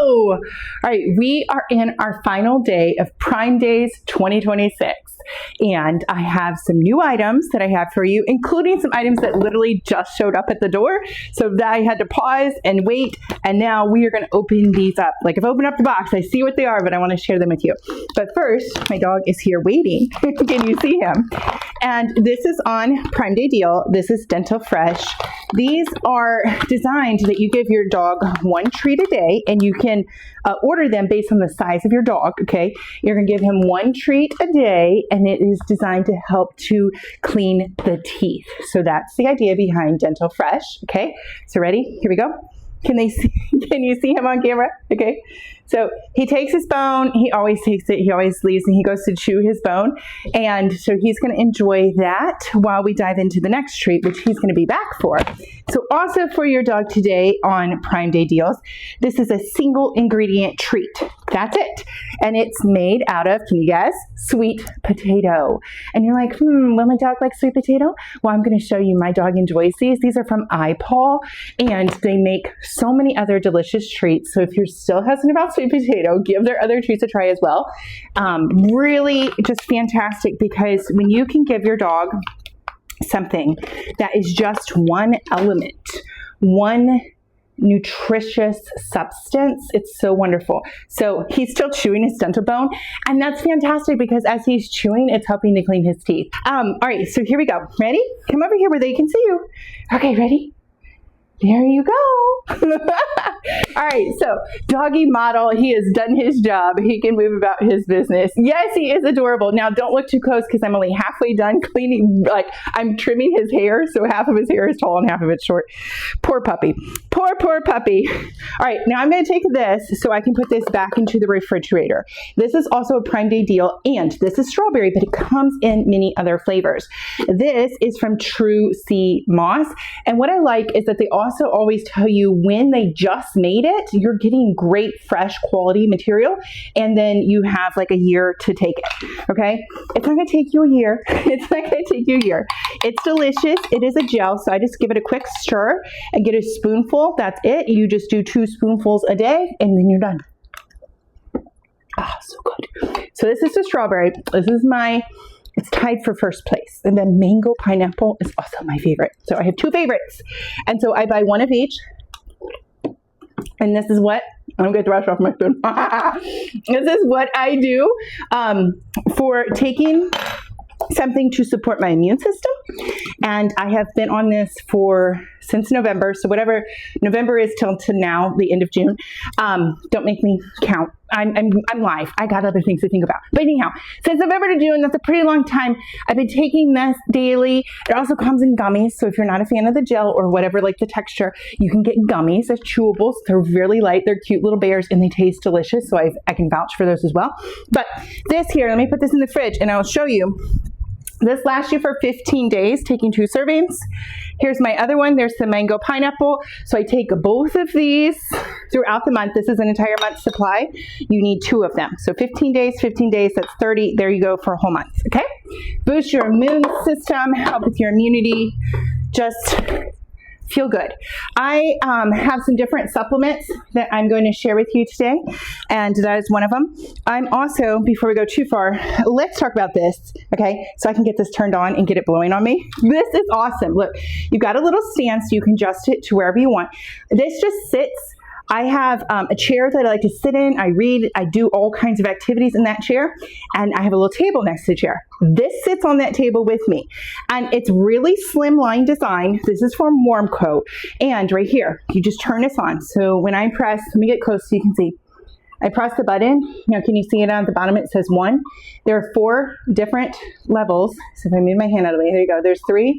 All right, we are in our final day of Prime Days 2026, and I have some new items that I have for you, including some items that literally just showed up at the door, so that I had to pause and wait, and now we are going to open these up. Like, I've opened up the box, I see what they are, but I want to share them with you. But first, my dog is here waiting. Can you see him? And this is on Prime Day deal. This is Dental Fresh. These are designed that you give your dog one treat a day, and you can order them based on the size of your dog, okay? You're going to give him one treat a day, and it is designed to help to clean the teeth. So that's the idea behind Dental Fresh, okay? So ready? Here we go. Can you see him on camera? Okay. So he takes his bone, he always takes it, he always leaves, and he goes to chew his bone. And so he's going to enjoy that while we dive into the next treat, which he's going to be back for. So also for your dog today on Prime Day deals, this is a single ingredient treat. That's it. And it's made out of, can you guess? Sweet potato. And you're like, will my dog like sweet potato? Well, I'm going to show you. My dog enjoys these. These are from iPaw, and they make so many other delicious treats. So if you're still hesitant about sweet potato, give their other treats a try as well. Really just fantastic, because when you can give your dog something that is just one element, one nutritious substance, it's so wonderful. So he's still chewing his dental bone, and that's fantastic because as he's chewing, it's helping to clean his teeth. All right, so here we go. Ready? Come over here where they can see you. Okay, ready? There you go. All right, so doggy model, he has done his job. He can move about his business. Yes, he is adorable. Now, don't look too close because I'm only halfway done cleaning. Like, I'm trimming his hair, so half of his hair is tall and half of it's short. Poor puppy. Poor puppy. All right, now I'm going to take this so I can put this back into the refrigerator. This is also a Prime Day deal, and this is strawberry, but it comes in many other flavors. This is from True Sea Moss, and what I like is that they also always tell you when they just made it, you're getting great fresh quality material, and then you have like a year to take it. Okay, it's not gonna take you a year. It's not gonna take you a year. It's delicious. It is a gel, so I just give it a quick stir and get a spoonful. That's it. You just do 2 spoonfuls a day, and then you're done. Ah, so good. So this is the strawberry. It's tied for first place. And then mango pineapple is also my favorite. So I have 2 favorites. And so I buy one of each. And this is what, I'm going to brush off my spoon. This is what I do for taking something to support my immune system. And I have been on this since November. So whatever November is till to now, the end of June. Don't make me count. I'm live. I got other things to think about. But anyhow, since November to June, that's a pretty long time. I've been taking this daily. It also comes in gummies. So if you're not a fan of the gel or whatever, like the texture, you can get gummies as chewables. They're really light. They're cute little bears, and they taste delicious. So I can vouch for those as well. But this here, let me put this in the fridge and I'll show you. This lasts you for 15 days, taking 2 servings. Here's my other one. There's the mango pineapple. So I take both of these throughout the month. This is an entire month supply. You need 2 of them. So 15 days, that's 30. There you go for a whole month, okay? Boost your immune system, help with your immunity. Just feel good. I have some different supplements that I'm going to share with you today, and that is one of them. I'm also, before we go too far, let's talk about this, okay? So I can get this turned on and get it blowing on me. This is awesome. Look, you've got a little stand so you can adjust it to wherever you want. This just sits. I have a chair that I like to sit in. I read. I do all kinds of activities in that chair. And I have a little table next to the chair. This sits on that table with me. And it's really slimline design. This is from Warmco. And right here, you just turn this on. So when I press, let me get close so you can see. I press the button. Now, can you see it on the bottom? It says 1. There are 4 different levels. So if I move my hand out of the way, there you go. There's 3.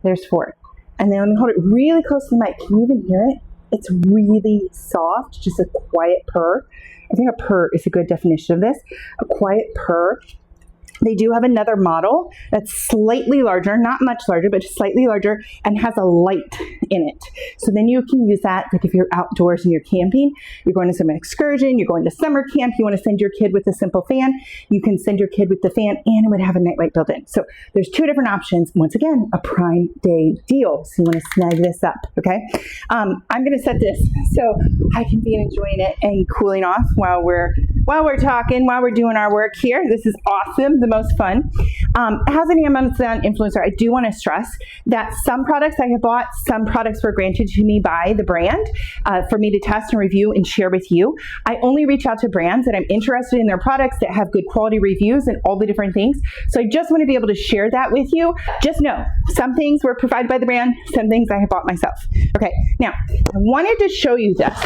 There's 4. And then let me hold it really close to the mic. Can you even hear it? It's really soft, just a quiet purr. I think a purr is a good definition of this. A quiet purr. They do have another model that's slightly larger, not much larger, but just slightly larger, and has a light in it. So then you can use that, like if you're outdoors and you're camping, you're going to some excursion, you're going to summer camp, you want to send your kid with a simple fan, you can send your kid with the fan, and it would have a night light built in. So there's two different options. Once again, a Prime Day deal. So you want to snag this up, okay? I'm going to set this so I can be enjoying it and cooling off while we're talking, while we're doing our work here. This is awesome, the most fun. As an Amazon influencer, I do want to stress that some products I have bought, some products were granted to me by the brand for me to test and review and share with you. I only reach out to brands that I'm interested in their products that have good quality reviews and all the different things. So I just want to be able to share that with you. Just know, some things were provided by the brand, some things I have bought myself. Okay, now I wanted to show you this.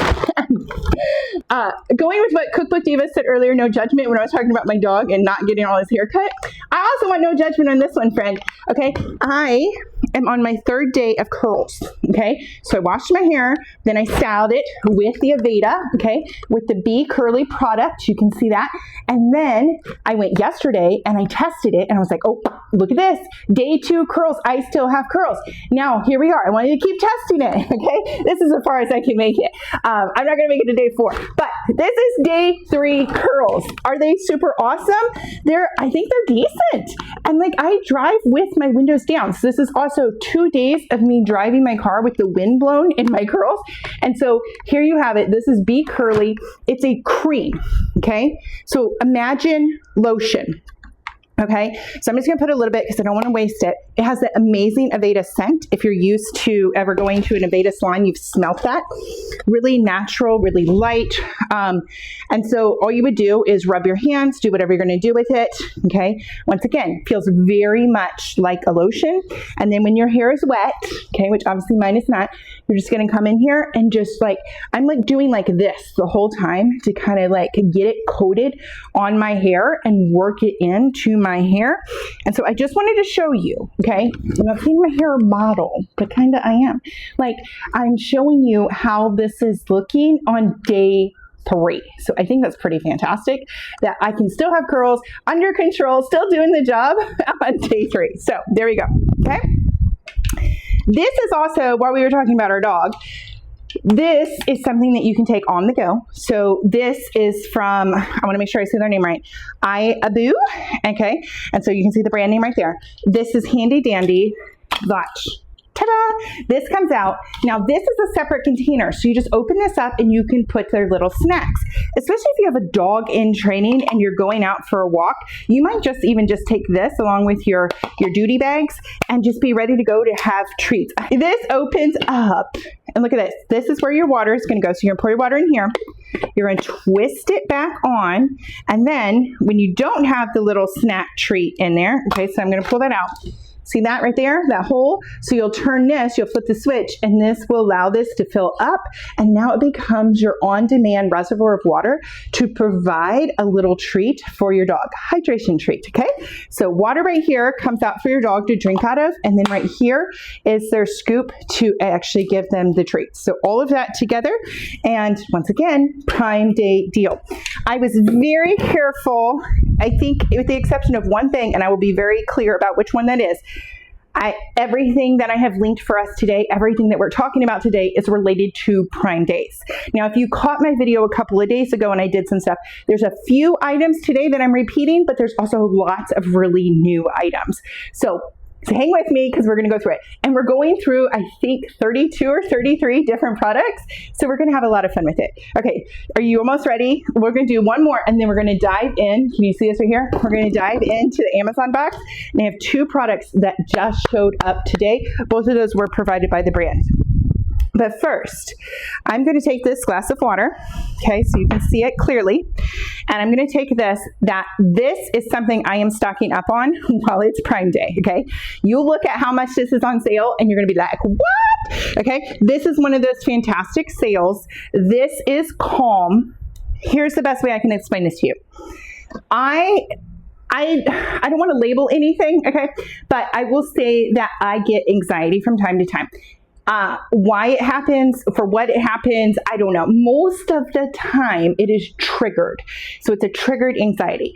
Going with what Cookbook Diva said earlier, no judgment when I was talking about my dog and not getting all his hair cut. I also want no judgment on this one, friend. Okay, I am on my third day of curls. Okay, so I washed my hair, then I styled it with the Aveda, okay, with the Be Curly product. You can see that. And then I went yesterday and I tested it and I was like, oh, look at this. Day 2 curls. I still have curls. Now, here we are. I wanted to keep testing it, okay? This is as far as I can make it. I'm not going to make it to day 4, but this is day 3 curls. Are they super awesome? I think they're decent. And like I drive with my windows down. So this is also 2 days of me driving my car with the wind blown in my curls. And so here you have it. This is Be Curly. It's a cream, okay? So imagine lotion. Okay, so I'm just going to put a little bit because I don't want to waste it. It has that amazing Aveda scent. If you're used to ever going to an Aveda salon, you've smelt that. Really natural, really light. And so all you would do is rub your hands, do whatever you're going to do with it. Okay, once again, feels very much like a lotion. And then when your hair is wet, okay, which obviously mine is not, you're just going to come in here and just like, I'm like doing like this the whole time to kind of like get it coated on my hair and work it into my hair. And so I just wanted to show you, okay, I'm not seeing my hair model, but kind of I am. Like I'm showing you how this is looking on day 3. So I think that's pretty fantastic that I can still have curls under control, still doing the job on day 3. So there we go, okay? This is also, while we were talking about our dog, this is something that you can take on the go. So this is from, I want to make sure I say their name right, iAboo, okay? And so you can see the brand name right there. This is Handy Dandy. Watch. Ta-da! This comes out. Now this is a separate container. So you just open this up and you can put their little snacks. Especially if you have a dog in training and you're going out for a walk, you might just even just take this along with your duty bags and just be ready to go to have treats. This opens up and look at this. This is where your water is going to go. So you're going to pour your water in here. You're going to twist it back on. And then when you don't have the little snack treat in there, okay, so I'm going to pull that out. See that right there, that hole? So you'll turn this, you'll flip the switch, and this will allow this to fill up, and now it becomes your on-demand reservoir of water to provide a little treat for your dog, hydration treat, okay? So water right here comes out for your dog to drink out of, and then right here is their scoop to actually give them the treats. So all of that together, and once again, Prime Day deal. I was very careful, I think with the exception of one thing, and I will be very clear about which one that is. Everything that I have linked for us today, everything that we're talking about today is related to Prime Days. Now, if you caught my video a couple of days ago and I did some stuff, there's a few items today that I'm repeating, but there's also lots of really new items. So hang with me because we're going to go through it. And we're going through, I think, 32 or 33 different products. So we're going to have a lot of fun with it. Okay, are you almost ready? We're going to do one more and then we're going to dive in. Can you see this right here? We're going to dive into the Amazon box. And I have 2 products that just showed up today. Both of those were provided by the brand. But first, I'm going to take this glass of water, okay, so you can see it clearly, and I'm going to take this is something I am stocking up on while it's Prime Day, okay? You'll look at how much this is on sale, and you're going to be like, what? Okay, this is one of those fantastic sales. This is Calm. Here's the best way I can explain this to you. I don't want to label anything, okay, but I will say that I get anxiety from time to time. Why it happens, for what it happens, I don't know. Most of the time, it is triggered. So it's a triggered anxiety.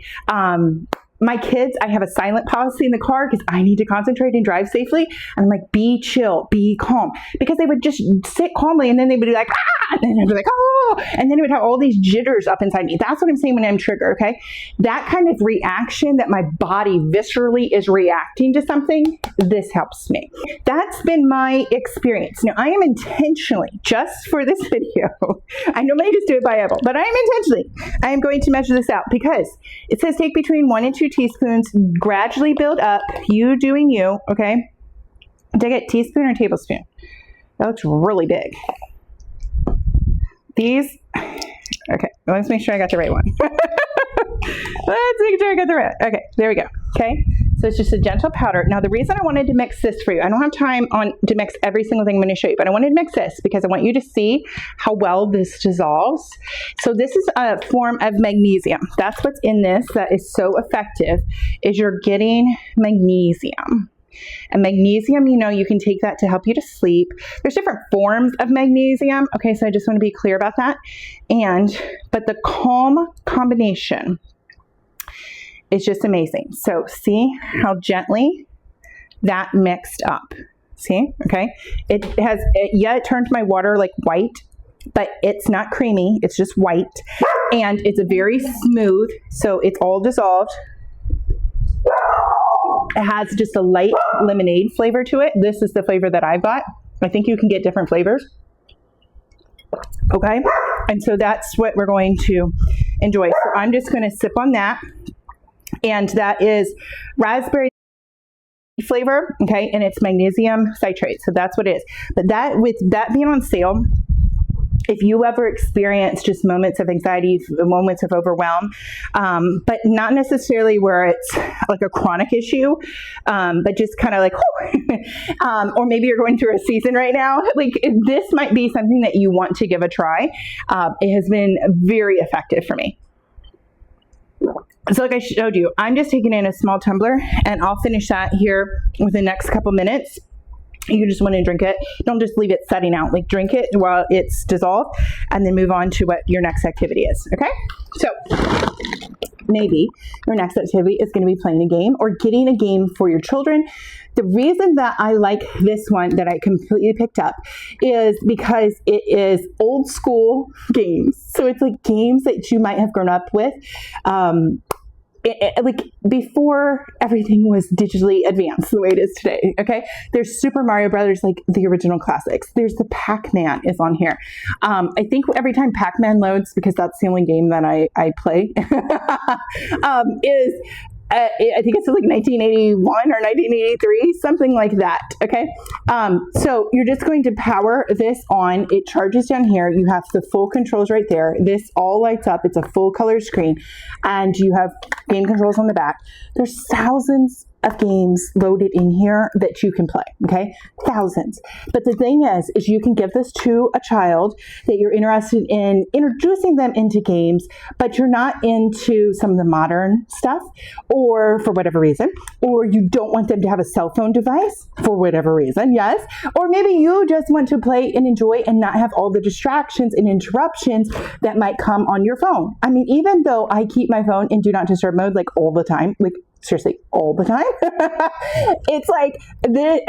my kids, I have a silent policy in the car because I need to concentrate and drive safely. And I'm like, be chill, be calm. Because they would just sit calmly and then they would be like, ah, and then I'd be like, oh, and then it would have all these jitters up inside me. That's what I'm saying when I'm triggered, okay? That kind of reaction that my body viscerally is reacting to something, this helps me. That's been my experience. Now, I am intentionally, just for this video, I normally just do it by eyeball, but I am going to measure this out because it says take between 1 and 2 teaspoons, gradually build up, you doing you, okay? Did I get teaspoon or tablespoon? That looks really big. These, okay, let's make sure I got the right one. Let's make sure I got the right, okay, there we go, okay? So it's just a gentle powder. Now, the reason I wanted to mix this for you, I don't have time to mix every single thing I'm going to show you, but I wanted to mix this because I want you to see how well this dissolves. So this is a form of magnesium. That's what's in this that is so effective, is you're getting magnesium. And magnesium, you know, you can take that to help you to sleep. There's different forms of magnesium. Okay, so I just want to be clear about that. But the calm combination is just amazing. So see how gently that mixed up. See, okay? It turned my water like white, but it's not creamy. It's just white. And it's a very smooth, so it's all dissolved. It has just a light lemonade flavor to it. This is the flavor that I've got. I think you can get different flavors. Okay? And so that's what we're going to enjoy. So I'm just going to sip on that. And that is raspberry flavor, okay? And it's magnesium citrate. So that's what it is. But with that being on sale, if you ever experience just moments of anxiety, moments of overwhelm, but not necessarily where it's like a chronic issue, but just kind of like, or maybe you're going through a season right now, like this might be something that you want to give a try. It has been very effective for me. So like I showed you, I'm just taking in a small tumbler and I'll finish that here within the next couple minutes. You just want to drink it. Don't just leave it setting out. Like drink it while it's dissolved and then move on to what your next activity is. Okay? So maybe your next activity is going to be playing a game or getting a game for your children. The reason that I like this one that I completely picked up is because it is old school games. So it's like games that you might have grown up with. Like before everything was digitally advanced the way it is today, okay? There's Super Mario Brothers, like the original classics. There's the Pac-Man is on here. I think every time Pac-Man loads, because that's the only game that I play, I think it's like 1981 or 1983, something like that, okay? So you're just going to power this on. It charges down here. You have the full controls right there. This all lights up. It's a full color screen. And you have game controls on the back. There's thousands of games loaded in here that you can play, okay? Thousands. But the thing is you can give this to a child that you're interested in introducing them into games, but you're not into some of the modern stuff, or for whatever reason, or you don't want them to have a cell phone device for whatever reason, yes, or maybe you just want to play and enjoy and not have all the distractions and interruptions that might come on your phone. I mean, even though I keep my phone in do not disturb mode like all the time, like seriously, all the time. It's like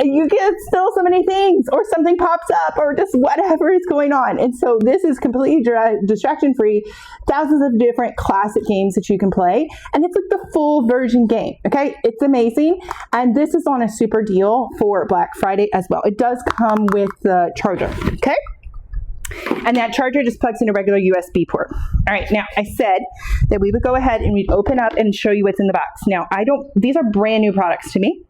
you get still so many things, or something pops up, or just whatever is going on. And so this is completely distraction free. Thousands of different classic games that you can play, and it's like the full version game. Okay, it's amazing, and this is on a super deal for Black Friday as well. It does come with the charger. Okay. And that charger just plugs in a regular USB port. All right, now I said that we would go ahead and we'd open up and show you what's in the box. Now, these are brand new products to me.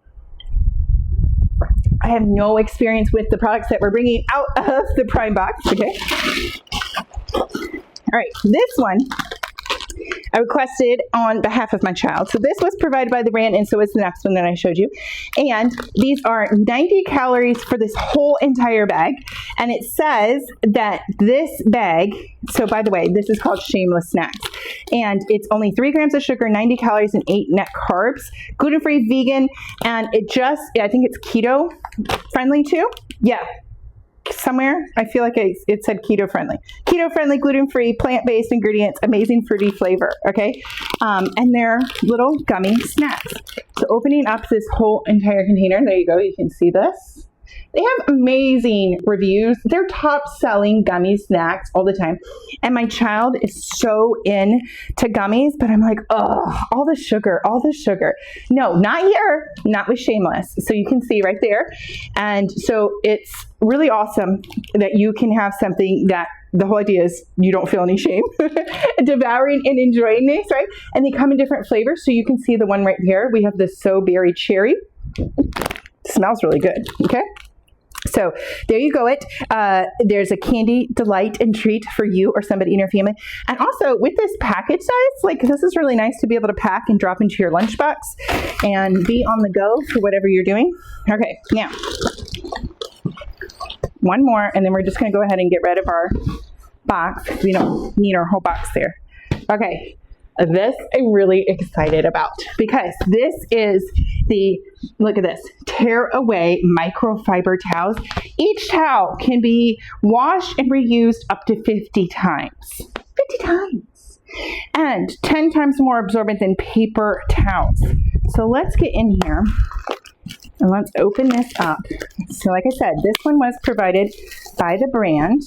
I have no experience with the products that we're bringing out of the Prime box, okay? All right, this one I requested on behalf of my child. So this was provided by the brand, and so is the next one that I showed you. And these are 90 calories for this whole entire bag. And it says that this bag, so by the way, this is called Shameless Snacks. And it's only 3 grams of sugar, 90 calories, and 8 net carbs. Gluten-free, vegan, and I think it's keto friendly too. Yeah. somewhere. I feel like it said keto friendly. Keto friendly, gluten-free, plant-based ingredients, amazing fruity flavor, okay? And they're little gummy snacks. So opening up this whole entire container, there you go, you can see this. They have amazing reviews. They're top selling gummy snacks all the time. And my child is so into gummies, but I'm like, oh, all the sugar. No, not here, not with Shameless. So you can see right there. And so it's really awesome that you can have something that the whole idea is you don't feel any shame devouring and enjoying this, right? And they come in different flavors. So you can see the one right here. We have the So Berry Cherry. Smells really good, okay? So there you go. There's a candy delight and treat for you or somebody in your family. And also with this package size, like this is really nice to be able to pack and drop into your lunchbox and be on the go for whatever you're doing. Okay, now one more, and then we're just going to go ahead and get rid of our box. We don't need our whole box there. Okay. This I'm really excited about because this is look at this, tear away microfiber towels. Each towel can be washed and reused up to 50 times. 50 times. And 10 times more absorbent than paper towels. So let's get in here and let's open this up. So like I said, this one was provided by the brand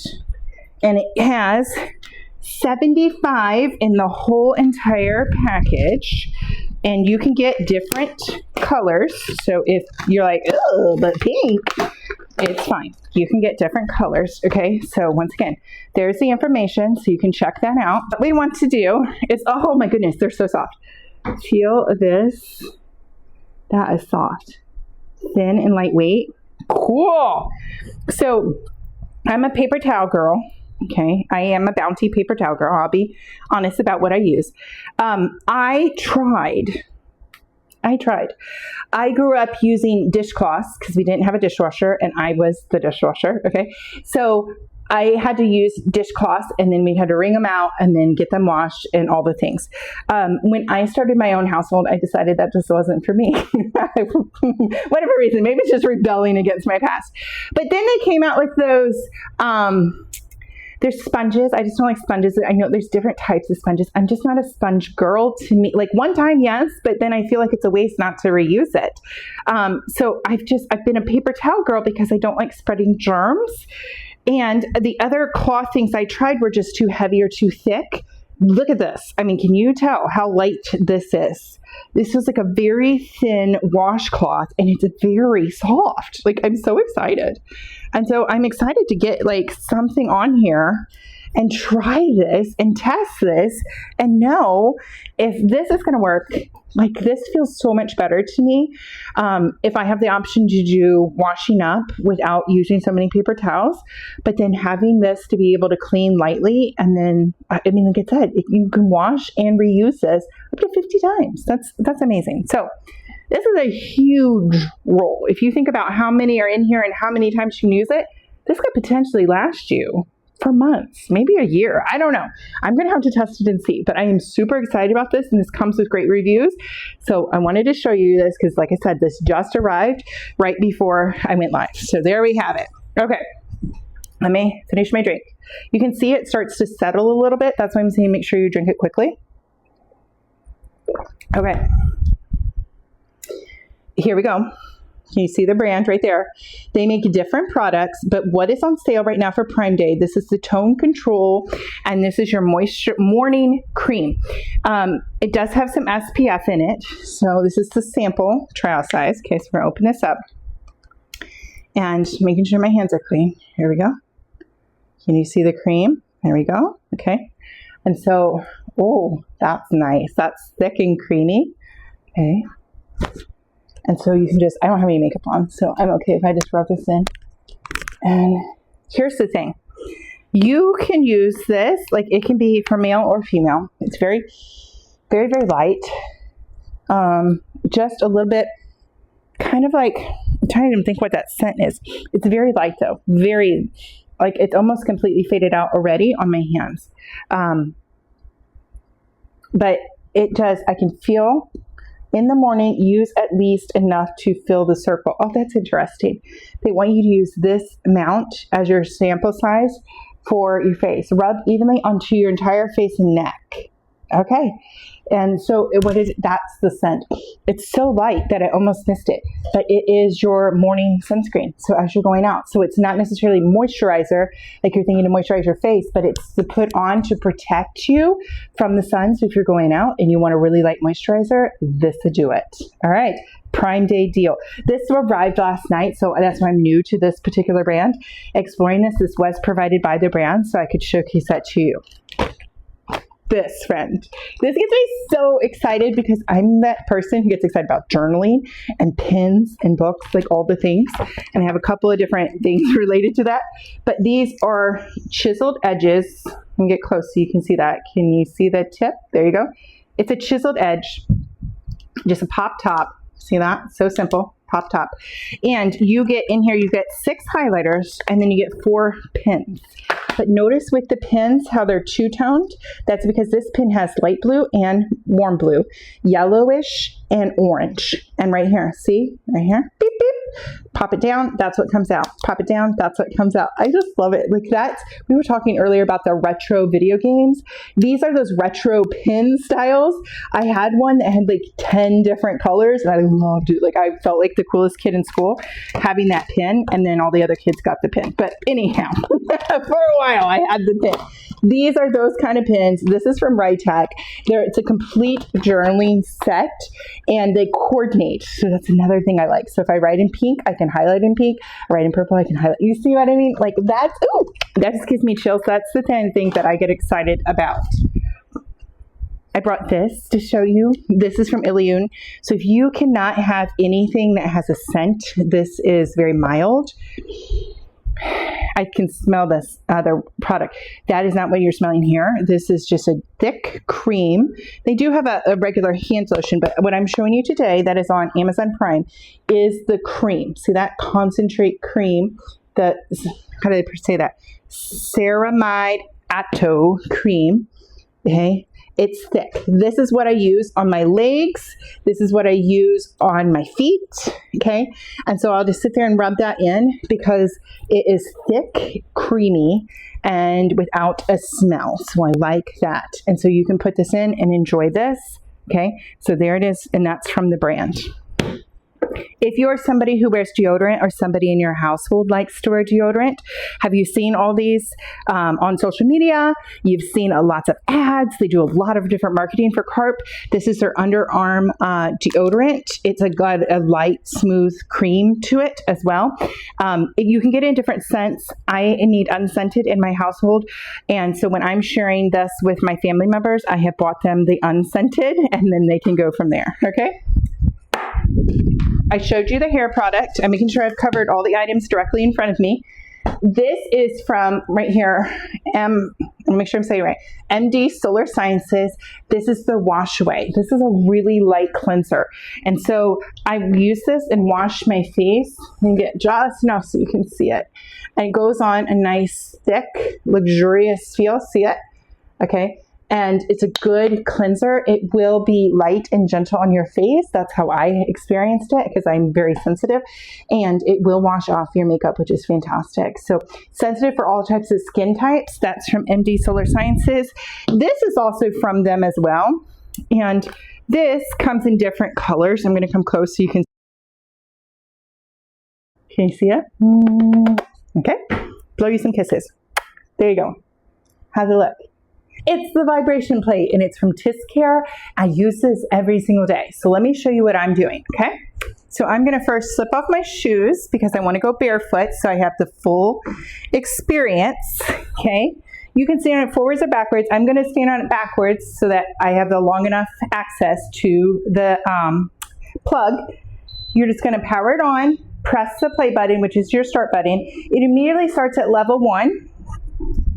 and it has 75 in the whole entire package, and you can get different colors. So if you're like, oh, but pink, it's fine. You can get different colors, okay? So once again, there's the information, so you can check that out. What we want to do is, oh my goodness, they're so soft. Feel this. That is soft. Thin and lightweight. Cool. So I'm a paper towel girl. Okay, I am a Bounty paper towel girl. I'll be honest about what I use. I tried. I grew up using dishcloths because we didn't have a dishwasher and I was the dishwasher, okay? So I had to use dishcloths and then we had to wring them out and then get them washed and all the things. When I started my own household, I decided that just wasn't for me. Whatever reason, maybe it's just rebelling against my past. But then they came out with those... there's sponges. I just don't like sponges. I know there's different types of sponges. I'm just not a sponge girl. To me, like one time, yes, but then I feel like it's a waste not to reuse it. So I've been a paper towel girl because I don't like spreading germs. And the other cloth things I tried were just too heavy or too thick. Look at this. I mean, can you tell how light this is? This is like a very thin washcloth and it's very soft. Like I'm so excited. And so I'm excited to get like something on here and try this and test this and know if this is going to work. Like this feels so much better to me. If I have the option to do washing up without using so many paper towels, but then having this to be able to clean lightly. And then, I mean, like I said, you can wash and reuse this up to 50 times. That's amazing. So this is a huge roll. If you think about how many are in here and how many times you can use it, this could potentially last you for months, maybe a year. I don't know. I'm going to have to test it and see, but I am super excited about this and this comes with great reviews. So I wanted to show you this because like I said, this just arrived right before I went live. So there we have it. Okay. Let me finish my drink. You can see it starts to settle a little bit. That's why I'm saying make sure you drink it quickly. Okay. Here we go. Can you see the brand right there? They make different products, but what is on sale right now for Prime Day? This is the Tone Control, and this is your Moisture Morning Cream. It does have some SPF in it, so this is the sample trial size. Okay, so we're going to open this up and making sure my hands are clean. Here we go. Can you see the cream? There we go. Okay, and so, oh, that's nice. That's thick and creamy. Okay. And so you can just, I don't have any makeup on, so I'm okay if I just rub this in. And here's the thing. You can use this, like it can be for male or female. It's very, very, very light. Just a little bit, kind of like, I'm trying to even think what that scent is. It's very light though. Very, like it's almost completely faded out already on my hands. But it does, I can feel in the morning, use at least enough to fill the circle. Oh, that's interesting. They want you to use this amount as your sample size for your face. Rub evenly onto your entire face and neck. Okay. And so what is it? That's the scent. It's so light that I almost missed it, but it is your morning sunscreen. So as you're going out, so it's not necessarily moisturizer, like you're thinking to moisturize your face, but it's to put on to protect you from the sun. So if you're going out and you want a really light moisturizer, this will do it. All right. Prime Day deal. This arrived last night, so that's why I'm new to this particular brand. Exploring this was provided by the brand, so I could showcase that to you. This, friend. This gets me so excited because I'm that person who gets excited about journaling and pens and books, like all the things. And I have a couple of different things related to that. But these are chiseled edges. Let me get close so you can see that. Can you see the tip? There you go. It's a chiseled edge, just a pop top. See that? So simple. Pop top. And you get in here, you get 6 highlighters and then you get 4 pins. But notice with the pins how they're two-toned. That's because this pin has light blue and warm blue, yellowish and orange. And right here, see? Right here, beep, beep. Pop it down, that's what comes out. Pop it down, that's what comes out. I just love it. Like that, we were talking earlier about the retro video games. These are those retro pin styles. I had one that had like 10 different colors and I loved it. Like I felt like the coolest kid in school having that pin, and then all the other kids got the pin. But anyhow, for a while I had the pin. These are those kind of pins. This is from Rytec. It's a complete journaling set and they coordinate. So that's another thing I like. So if I write in pink, I can highlight in pink. I write in purple, I can highlight. You see what I mean? Like that's, ooh, that just gives me chills. That's the kind of thing that I get excited about. I brought this to show you. This is from Ilion. So if you cannot have anything that has a scent, this is very mild. I can smell this other product. That is not what you're smelling here. This is just a thick cream. They do have a regular hand lotion, but what I'm showing you today that is on Amazon Prime is the cream. See that concentrate cream? The, how do they say that? Ceramide Atto cream. Okay. It's thick. This is what I use on my legs. This is what I use on my feet. Okay. And so I'll just sit there and rub that in because it is thick, creamy, and without a smell. So I like that. And so you can put this in and enjoy this. Okay. So there it is. And that's from the brand. If you're somebody who wears deodorant or somebody in your household likes to wear deodorant, have you seen all these on social media? You've seen lots of ads. They do a lot of different marketing for Carp. This is their underarm deodorant. It's got a light, smooth cream to it as well. You can get it in different scents. I need unscented in my household. And so when I'm sharing this with my family members, I have bought them the unscented and then they can go from there. Okay. I showed you the hair product. I'm making sure I've covered all the items directly in front of me. This is from right here, I'll make sure I'm saying it right, MD Solar Sciences. This is the Wash Away. This is a really light cleanser. And so I use this and wash my face and get just enough so you can see it. And it goes on a nice, thick, luxurious feel. See it? Okay. And it's a good cleanser. It will be light and gentle on your face. That's how I experienced it because I'm very sensitive. And it will wash off your makeup, which is fantastic. So sensitive for all types of skin types. That's from MD Solar Sciences. This is also from them as well. And this comes in different colors. I'm going to come close so you can you see it? Okay. Blow you some kisses. There you go. How's it look? It's the vibration plate and it's from Tiscare. I use this every single day. So let me show you what I'm doing, okay? So I'm gonna first slip off my shoes because I wanna go barefoot so I have the full experience, okay? You can stand on it forwards or backwards. I'm gonna stand on it backwards so that I have the long enough access to the plug. You're just gonna power it on, press the play button, which is your start button. It immediately starts at level 1.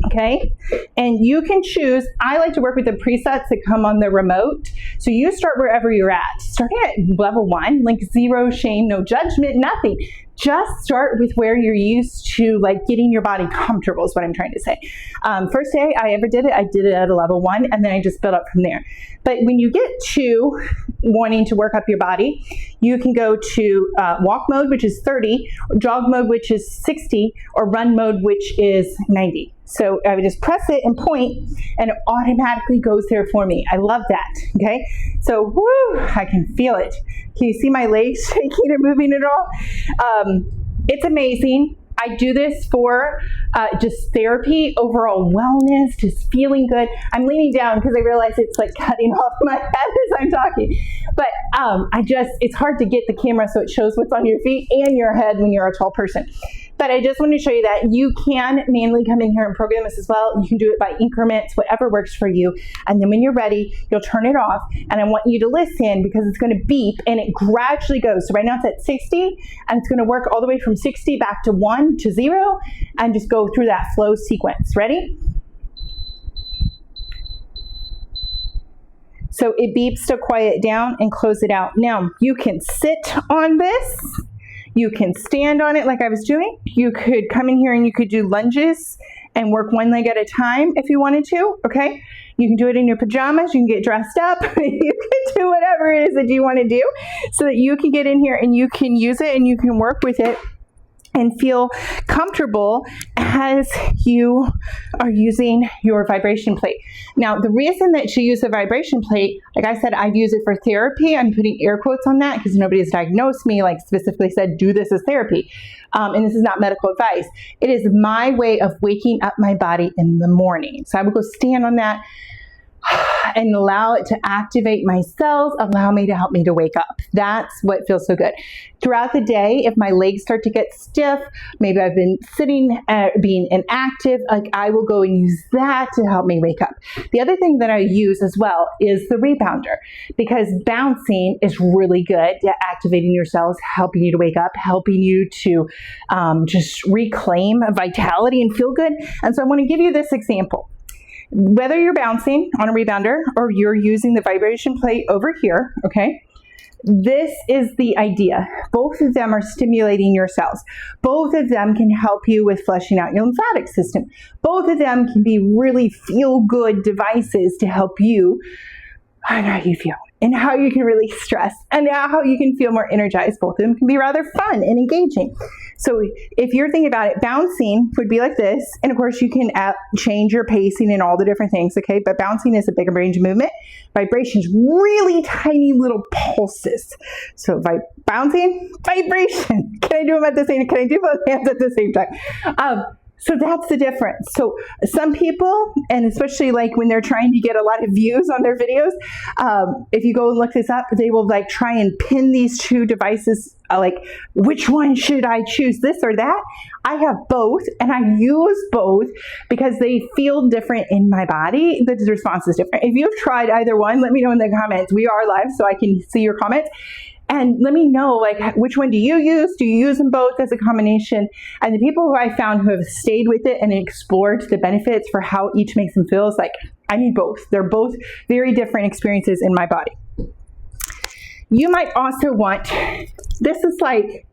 Okay, and you can choose. I like to work with the presets that come on the remote. So you start wherever you're at. Starting at level 1, like zero shame, no judgment, nothing. just start with where you're used to, like getting your body comfortable is what I'm trying to say. First day I ever did it, I did it at a level 1, and then I just built up from there. But when you get to wanting to work up your body, you can go to walk mode, which is 30, jog mode, which is 60, or run mode, which is 90. So I would just press it and point, and it automatically goes there for me. I love that, okay? So, woo, I can feel it. Can you see my legs shaking and moving at all? It's amazing. I do this for just therapy, overall wellness, just feeling good. I'm leaning down because I realize it's like cutting off my head as I'm talking. But it's hard to get the camera so it shows what's on your feet and your head when you're a tall person. But I just want to show you that you can manually come in here and program this as well. You can do it by increments, whatever works for you. And then when you're ready, you'll turn it off. And I want you to listen because it's going to beep and it gradually goes. So right now it's at 60 and it's going to work all the way from 60 back to 1 to 0 and just go through that flow sequence. Ready? So it beeps to quiet down and close it out. Now you can sit on this. You can stand on it like I was doing. You could come in here and you could do lunges and work one leg at a time if you wanted to, okay? You can do it in your pajamas. You can get dressed up. You can do whatever it is that you want to do so that you can get in here and you can use it and you can work with it and feel comfortable as you are using your vibration plate. Now, the reason that you use a vibration plate, like I said, I've used it for therapy. I'm putting air quotes on that because nobody has diagnosed me, like specifically said, do this as therapy. And this is not medical advice. It is my way of waking up my body in the morning. So I would go stand on that and allow it to activate my cells, allow me to help me to wake up. That's what feels so good. Throughout the day, if my legs start to get stiff, maybe I've been sitting, being inactive, like I will go and use that to help me wake up. The other thing that I use as well is the rebounder, because bouncing is really good at activating your cells, helping you to wake up, helping you to just reclaim vitality and feel good. And so I want to give you this example. Whether you're bouncing on a rebounder or you're using the vibration plate over here, okay, this is the idea. Both of them are stimulating your cells. Both of them can help you with flushing out your lymphatic system. Both of them can be really feel-good devices to help you on how you feel and how you can release stress and how you can feel more energized. Both of them can be rather fun and engaging. So if you're thinking about it, bouncing would be like this. And of course you can change your pacing and all the different things, okay? But bouncing is a big range of movement. Vibration's really tiny little pulses. So bouncing, vibration. Can I do them at the same time? Can I do both hands at the same time? So that's the difference. So some people, and especially like when they're trying to get a lot of views on their videos, if you go and look this up, they will like try and pin these two devices, like which one should I choose, this or that? I have both and I use both because they feel different in my body. The response is different. If you've tried either one, let me know in the comments. We are live so I can see your comments. And let me know, like, which one do you use? Do you use them both as a combination? And the people who I found who have stayed with it and explored the benefits for how each makes them feel is like, I need both. They're both very different experiences in my body. You might also want, this is like,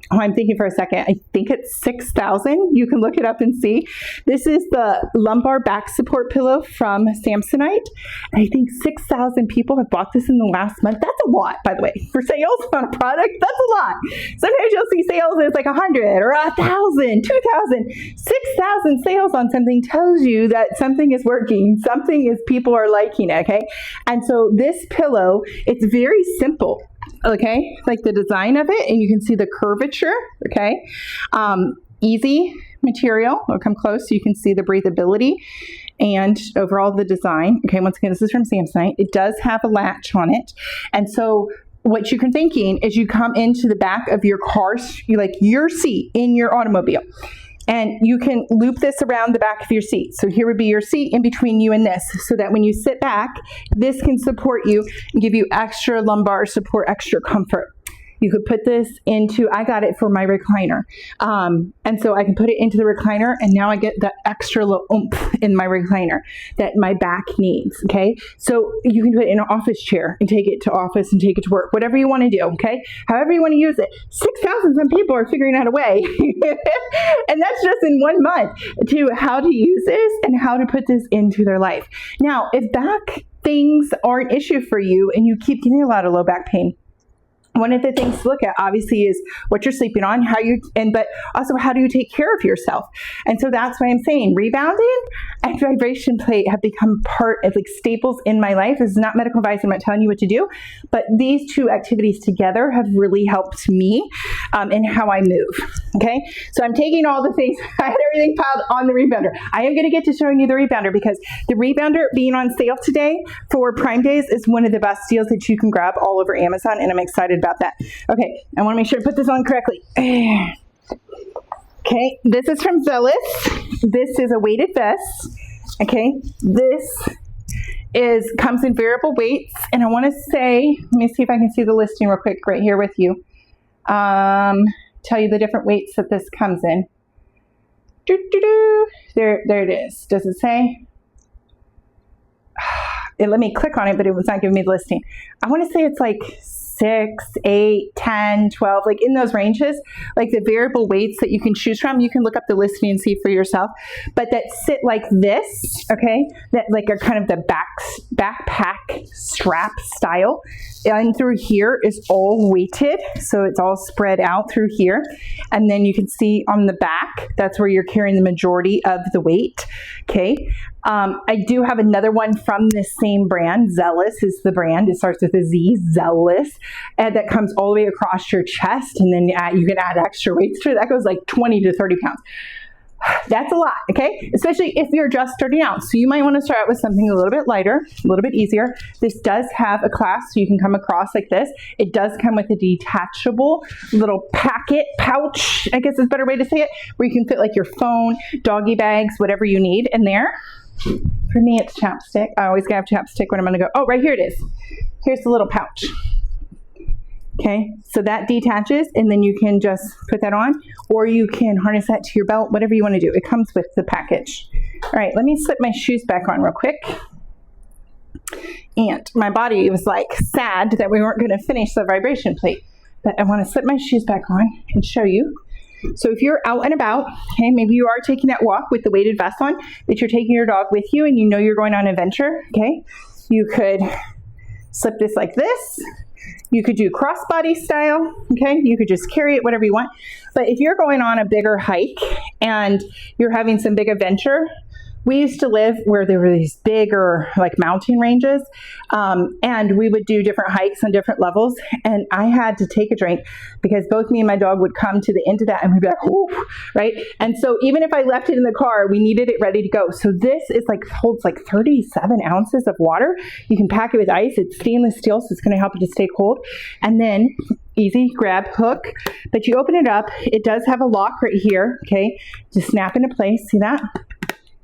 I'm thinking for a second. I think it's 6,000. You can look it up and see. This is the lumbar back support pillow from Samsonite. And I think 6,000 people have bought this in the last month. That's a lot, by the way. For sales on a product, that's a lot. Sometimes you'll see sales and it's like 100 or 1,000, 2,000. 6,000 sales on something tells you that something is working. Something is, people are liking it, okay? And so this pillow, it's very simple. Okay, like the design of it, and you can see the curvature, okay? Easy material. I'll come close so you can see the breathability and overall the design. Okay, once again, this is from Samsonite. It does have a latch on it. And so what you can thinking is you come into the back of your car, like your seat in your automobile. And you can loop this around the back of your seat. So here would be your seat in between you and this, so that when you sit back, this can support you and give you extra lumbar support, extra comfort. You could put this into, I got it for my recliner. And so I can put it into the recliner, and now I get that extra little oomph in my recliner that my back needs, okay? So you can put it in an office chair and take it to office and take it to work, whatever you want to do, okay? However you want to use it. 6,000 some people are figuring out a way. And that's just in 1 month to how to use this and how to put this into their life. Now, if back things are an issue for you and you keep getting a lot of low back pain, one of the things to look at, obviously, is what you're sleeping on, but also how do you take care of yourself? And so that's why I'm saying rebounding and vibration plate have become part of like staples in my life. This is not medical advice. I'm not telling you what to do, but these two activities together have really helped me in how I move. Okay, so I'm taking all the things. I had everything piled on the rebounder. I am going to get to showing you the rebounder because the rebounder being on sale today for Prime Days is one of the best deals that you can grab all over Amazon, and I'm excited about that. Okay, I want to make sure I put this on correctly. Okay, this is from Zealous. This is a weighted vest. Okay, this comes in variable weights, and I want to say, let me see if I can see the listing real quick right here with you. Tell you the different weights that this comes in. There it is. Does it say? It let me click on it, but it was not giving me the listing. I want to say it's like 6, 8, 10, 12, like in those ranges, like the variable weights that you can choose from. You can look up the listing and see for yourself, but that sit like this, okay, that like are kind of the backpack strap style. And through here is all weighted, so it's all spread out through here. And then you can see on the back, that's where you're carrying the majority of the weight, okay? I do have another one from this same brand. Zealous is the brand. It starts with a Z, Zealous. And that comes all the way across your chest. And then you can add extra weights to it. That goes like 20 to 30 pounds. That's a lot, okay? Especially if you're just starting out. So you might want to start out with something a little bit lighter, a little bit easier. This does have a clasp, so you can come across like this. It does come with a detachable little packet pouch, I guess is a better way to say it, where you can fit like your phone, doggy bags, whatever you need in there. For me, it's chapstick. I always have chapstick when I'm going to go. Oh, right here it is. Here's the little pouch. Okay, so that detaches, and then you can just put that on, or you can harness that to your belt, whatever you want to do. It comes with the package. All right, let me slip my shoes back on real quick. And my body was like sad that we weren't going to finish the vibration plate, but I want to slip my shoes back on and show you. So if you're out and about, okay, maybe you are taking that walk with the weighted vest on, but you're taking your dog with you and you know you're going on an adventure, okay, you could slip this like this. You could do crossbody style, okay? You could just carry it, whatever you want. But if you're going on a bigger hike and you're having some big adventure, we used to live where there were these bigger like mountain ranges, and we would do different hikes on different levels, and I had to take a drink because both me and my dog would come to the end of that and we'd be like, ooh, right? And so even if I left it in the car, we needed it ready to go. So this is like, holds like 37 ounces of water. You can pack it with ice. It's stainless steel, so it's going to help it to stay cold. And then easy grab hook, but you open it up. It does have a lock right here, okay? Just snap into place. See that?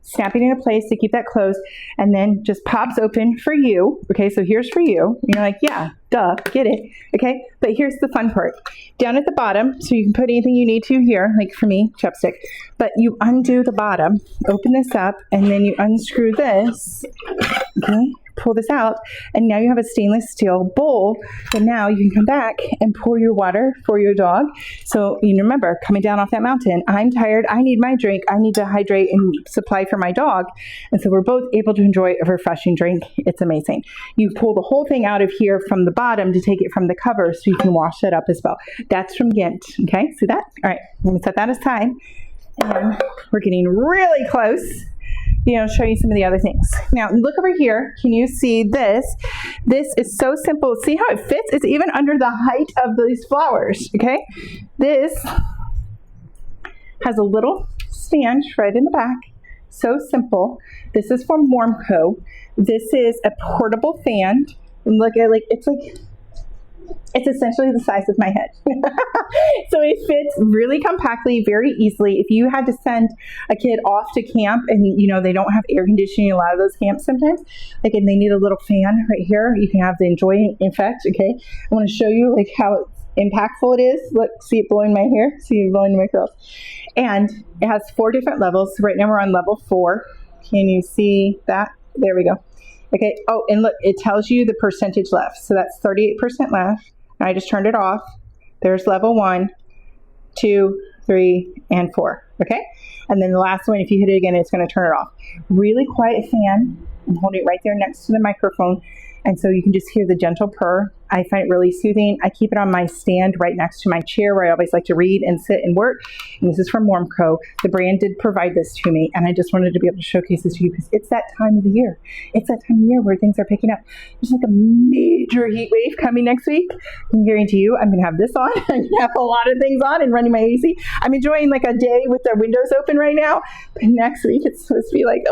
Snapping into place to keep that closed, and then just pops open for you. Okay, so here's for you. You're like, yeah, duh, get it. Okay, but here's the fun part. Down at the bottom, so you can put anything you need to here, like for me, chapstick. But you undo the bottom, open this up, and then you unscrew this. Okay, pull this out, and now you have a stainless steel bowl, and now you can come back and pour your water for your dog. So you remember, coming down off that mountain, I'm tired, I need my drink, I need to hydrate and supply for my dog, and so we're both able to enjoy a refreshing drink. It's amazing. You pull the whole thing out of here from the bottom to take it from the cover so you can wash that up as well. That's from Gint, okay? See that? All right, let me set that aside, and we're getting really close. Show you some of the other things. Now, look over here. Can you see this? This is so simple. See how it fits? It's even under the height of these flowers, okay? This has a little stand right in the back. So simple. This is from Warmco. This is a portable fan. Look at it's essentially the size of my head. So it fits really compactly, very easily. If you had to send a kid off to camp and, they don't have air conditioning in a lot of those camps sometimes, and they need a little fan right here, you can have the enjoying effect, okay? I want to show you how impactful it is. Look, see it blowing my hair, see it blowing my curls. And it has 4 different levels. So right now we're on level 4. Can you see that? There we go. Okay. Oh, and look, it tells you the percentage left. So that's 38% left. And I just turned it off. There's level 1, 2, 3, and 4. Okay. And then the last one, if you hit it again, it's going to turn it off. Really quiet fan. I'm holding it right there next to the microphone. And so you can just hear the gentle purr. I find it really soothing. I keep it on my stand right next to my chair where I always like to read and sit and work. And this is from Warmco. The brand did provide this to me, and I just wanted to be able to showcase this to you because it's that time of the year. It's that time of year where things are picking up. There's like a major heat wave coming next week. I can guarantee you I'm going to have this on. I'm going to have a lot of things on and running my AC. I'm enjoying like a day with the windows open right now. But next week it's supposed to be like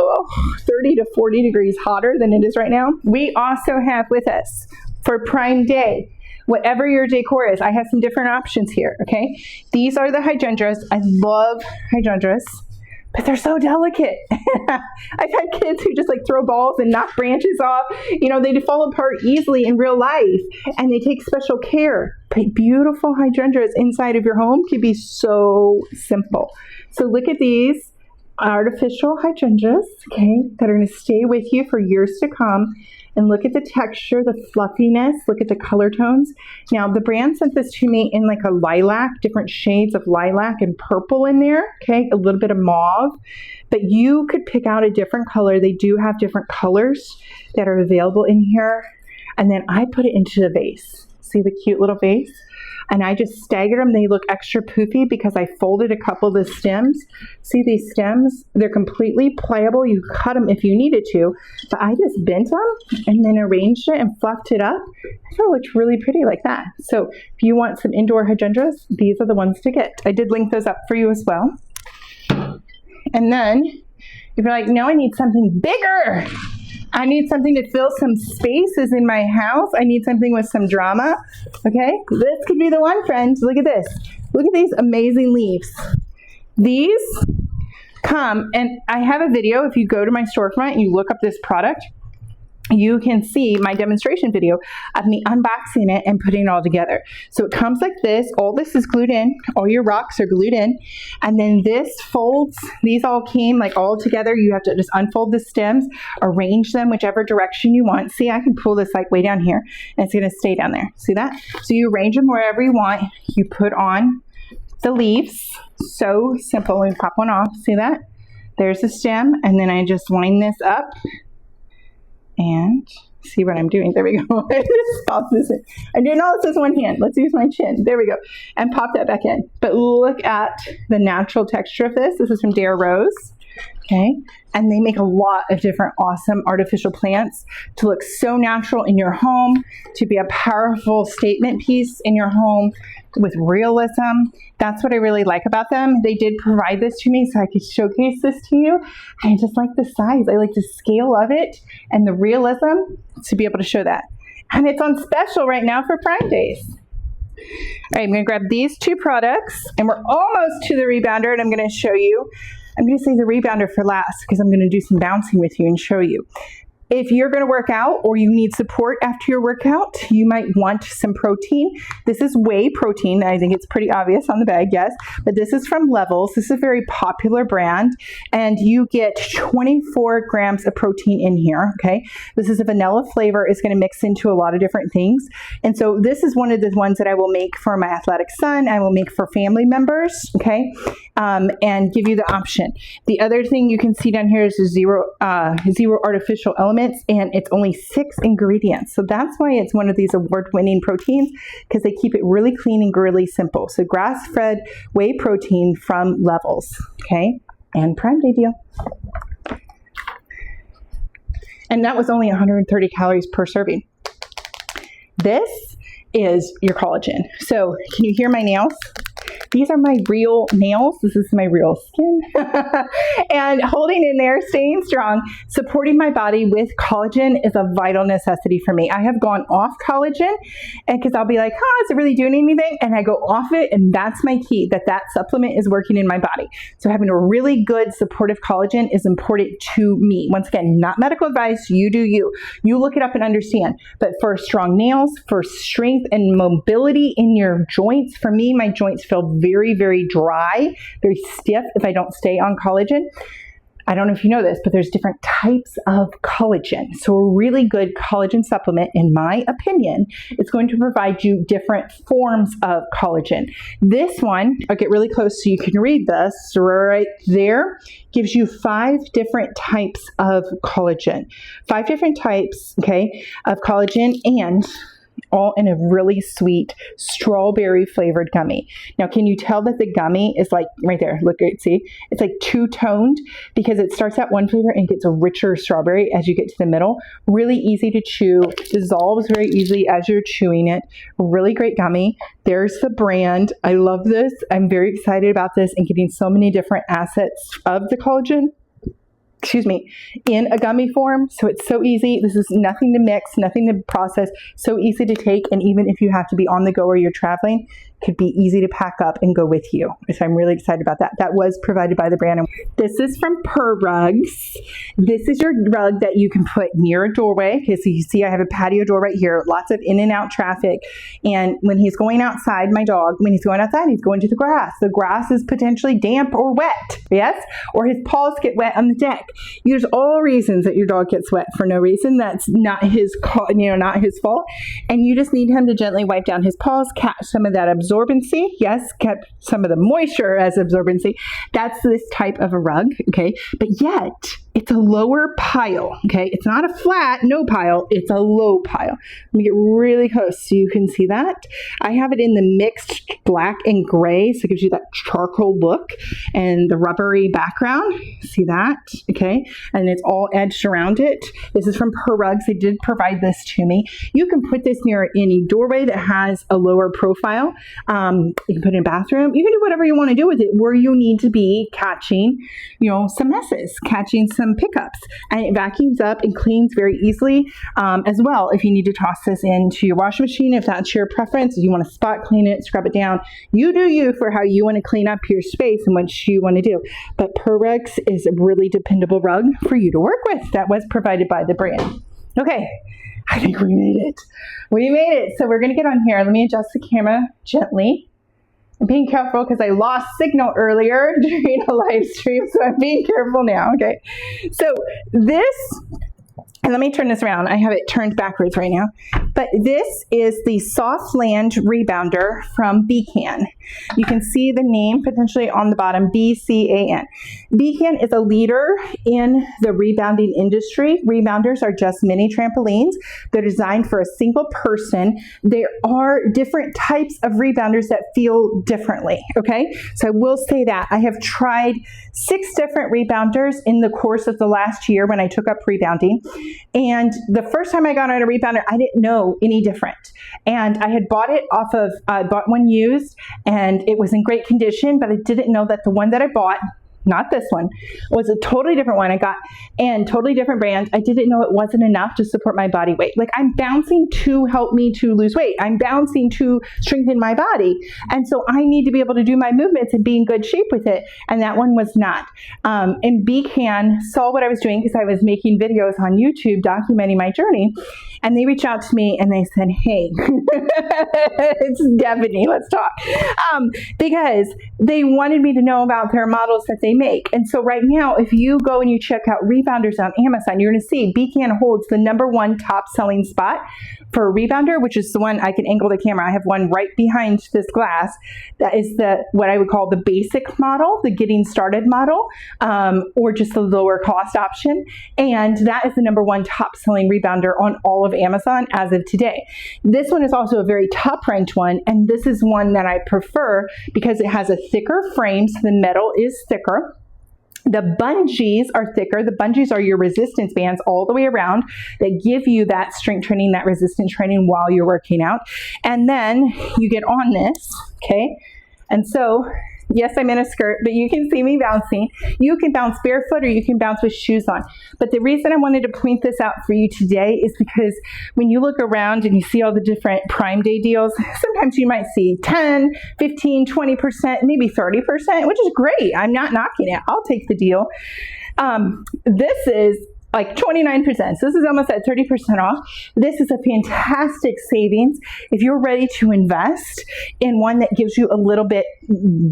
30 to 40 degrees hotter than it is right now. We also have with us for Prime Day, whatever your decor is, I have some different options here, okay? These are the hydrangeas. I love hydrangeas, but they're so delicate. I've had kids who just like throw balls and knock branches off. You know, they fall apart easily in real life, and they take special care. But beautiful hydrangeas inside of your home can be so simple. So look at these artificial hydrangeas, okay, that are going to stay with you for years to come. And look at the texture, the fluffiness, look at the color tones. Now, the brand sent this to me in like a lilac, different shades of lilac and purple in there, okay, a little bit of mauve. But you could pick out a different color. They do have different colors that are available in here. And then I put it into the vase. See the cute little vase? And I just staggered them. They look extra poofy because I folded a couple of the stems. See these stems? They're completely pliable. You cut them if you needed to. But I just bent them and then arranged it and fluffed it up. I thought it looked really pretty like that. So if you want some indoor hydrangeas, these are the ones to get. I did link those up for you as well. And then if you're like, no, I need something bigger. I need something to fill some spaces in my house. I need something with some drama. Okay, this could be the one, friends. Look at this. Look at these amazing leaves. These come, and I have a video. If you go to my storefront and you look up this product, you can see my demonstration video of me unboxing it and putting it all together. So it comes like this. All this is glued in. All your rocks are glued in. And then this folds. These all came like all together. You have to just unfold the stems, arrange them whichever direction you want. See, I can pull this like way down here and it's going to stay down there. See that? So you arrange them wherever you want. You put on the leaves. So simple. We pop one off. See that? There's the stem. And then I just wind this up. And see what I'm doing. There we go. I just pop this in. I'm doing all this with one hand. Let's use my chin. There we go. And pop that back in. But look at the natural texture of this. This is from Dare Rose. Okay. And they make a lot of different awesome artificial plants to look so natural in your home, to be a powerful statement piece in your home with realism. That's what I really like about them. They did provide this to me so I could showcase this to you. I just like the size. I like the scale of it and the realism to be able to show that. And it's on special right now for Prime Days. All right, I'm going to grab these 2 products, and we're almost to the rebounder, and I'm going to show you. I'm going to save the rebounder for last because I'm going to do some bouncing with you and show you. If you're going to work out or you need support after your workout, you might want some protein. This is whey protein. I think it's pretty obvious on the bag, yes. But this is from Levels. This is a very popular brand. And you get 24 grams of protein in here, okay? This is a vanilla flavor. It's going to mix into a lot of different things. And so this is one of the ones that I will make for my athletic son. I will make for family members, okay? And give you the option. The other thing you can see down here is the zero artificial elements, and it's only 6 ingredients. So that's why it's one of these award-winning proteins, because they keep it really clean and really simple. So grass-fed whey protein from Levels, okay? And Prime Day deal. And that was only 130 calories per serving. This is your collagen. So can you hear my nails? These are my real nails. This is my real skin. And holding in there, staying strong, supporting my body with collagen is a vital necessity for me. I have gone off collagen and because I'll be like, is it really doing anything? And I go off it, and that's my key, that supplement is working in my body. So having a really good supportive collagen is important to me. Once again, not medical advice. You do you. You look it up and understand. But for strong nails, for strength and mobility in your joints, for me, my joints feel very, very dry, very stiff if I don't stay on collagen. I don't know if you know this, but there's different types of collagen. So a really good collagen supplement, in my opinion, is going to provide you different forms of collagen. This one, I'll get really close so you can read this right there, gives you 5 different types of collagen. 5 different types, okay, of collagen, and all in a really sweet strawberry flavored gummy. Now, can you tell that the gummy is like right there? Look, see, it's like two-toned because it starts at one flavor and gets a richer strawberry as you get to the middle. Really easy to chew, dissolves very easily as you're chewing it. Really great gummy. There's the brand. I love this. I'm very excited about this and getting so many different assets of the collagen, in a gummy form. So it's so easy. This is nothing to mix, nothing to process, so easy to take. And even if you have to be on the go or you're traveling, could be easy to pack up and go with you. So I'm really excited about that. That was provided by the brand. This is from Purr Rugs. This is your rug that you can put near a doorway. Okay, so you see I have a patio door right here, lots of in and out traffic. And when he's going outside, my dog, when he's going outside, he's going to the grass. The grass is potentially damp or wet, yes? Or his paws get wet on the deck. There's all reasons that your dog gets wet for no reason. That's not his, not his fault. And you just need him to gently wipe down his paws, catch some of that absorbency. Yes, kept some of the moisture as absorbency. That's this type of a rug, okay? But yet, it's a lower pile, okay? It's not a flat, no pile. It's a low pile. Let me get really close so you can see that. I have it in the mixed black and gray, so it gives you that charcoal look and the rubbery background. See that? Okay? And it's all edged around it. This is from Purr Rugs. They did provide this to me. You can put this near any doorway that has a lower profile. You can put it in a bathroom. You can do whatever you want to do with it where you need to be catching, some messes, catching some pickups, and it vacuums up and cleans very easily as well. If you need to toss this into your washing machine, if that's your preference, if you want to spot clean it, scrub it down, you do you for how you want to clean up your space and what you want to do. But Purr Rugs is a really dependable rug for you to work with. That was provided by the brand. Okay, I think we made it. We made it. So we're going to get on here. Let me adjust the camera gently. I'm being careful because I lost signal earlier during a live stream, so I'm being careful now, okay? So this, and let me turn this around. I have it turned backwards right now. But this is the Softland Rebounder from Becan. You can see the name potentially on the bottom, BCAN. Becan is a leader in the rebounding industry. Rebounders are just mini trampolines. They're designed for a single person. There are different types of rebounders that feel differently, okay? So I will say that. I have tried 6 different rebounders in the course of the last year when I took up rebounding. And the first time I got on a rebounder, I didn't know any different. And I had bought it off of, bought one used, and it was in great condition, but I didn't know that the one that I bought, not this one, was a totally different one I got, and totally different brand. I didn't know it wasn't enough to support my body weight. Like, I'm bouncing to help me to lose weight. I'm bouncing to strengthen my body. And so I need to be able to do my movements and be in good shape with it. And that one was not. And Becan saw what I was doing because I was making videos on YouTube documenting my journey. And they reached out to me and they said, hey, it's Devaney, let's talk. Because they wanted me to know about their models that they make. And so right now, if you go and you check out rebounders on Amazon, you're going to see Becan holds the #1 top selling spot for a rebounder, which is the one I can angle the camera. I have one right behind this glass. That is what I would call the basic model, the getting started model, or just the lower cost option. And that is the #1 top selling rebounder on all of Amazon as of today. This one is also a very top ranked one, and this is one that I prefer because it has a thicker frame, so the metal is thicker. The bungees are thicker. The bungees are your resistance bands all the way around that give you that strength training, that resistance training while you're working out. And then you get on this, okay? And so, yes, I'm in a skirt, but you can see me bouncing. You can bounce barefoot or you can bounce with shoes on. But the reason I wanted to point this out for you today is because when you look around and you see all the different Prime Day deals, sometimes you might see 10, 15, 20%, maybe 30%, which is great. I'm not knocking it. I'll take the deal. This is like 29%. So this is almost at 30% off. This is a fantastic savings if you're ready to invest in one that gives you a little bit,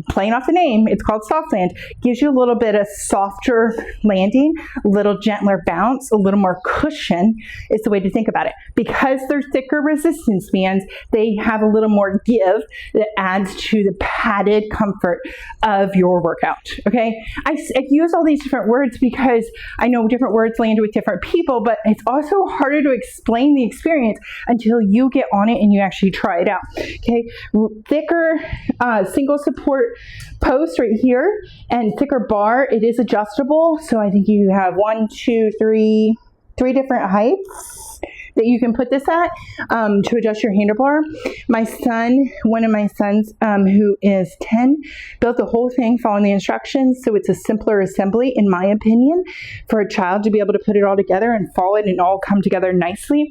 playing off the name, it's called Softland, gives you a little bit of softer landing, a little gentler bounce, a little more cushion is the way to think about it. Because they're thicker resistance bands, they have a little more give that adds to the padded comfort of your workout, okay? I use all these different words because I know different words land with different people, but it's also harder to explain the experience until you get on it and you actually try it out. Okay, thicker single support post right here and thicker bar. It is adjustable, so I think you have three different heights that you can put this at to adjust your handlebar. My son, one of my sons who is 10, built the whole thing following the instructions, so it's a simpler assembly, in my opinion, for a child to be able to put it all together and follow it and all come together nicely.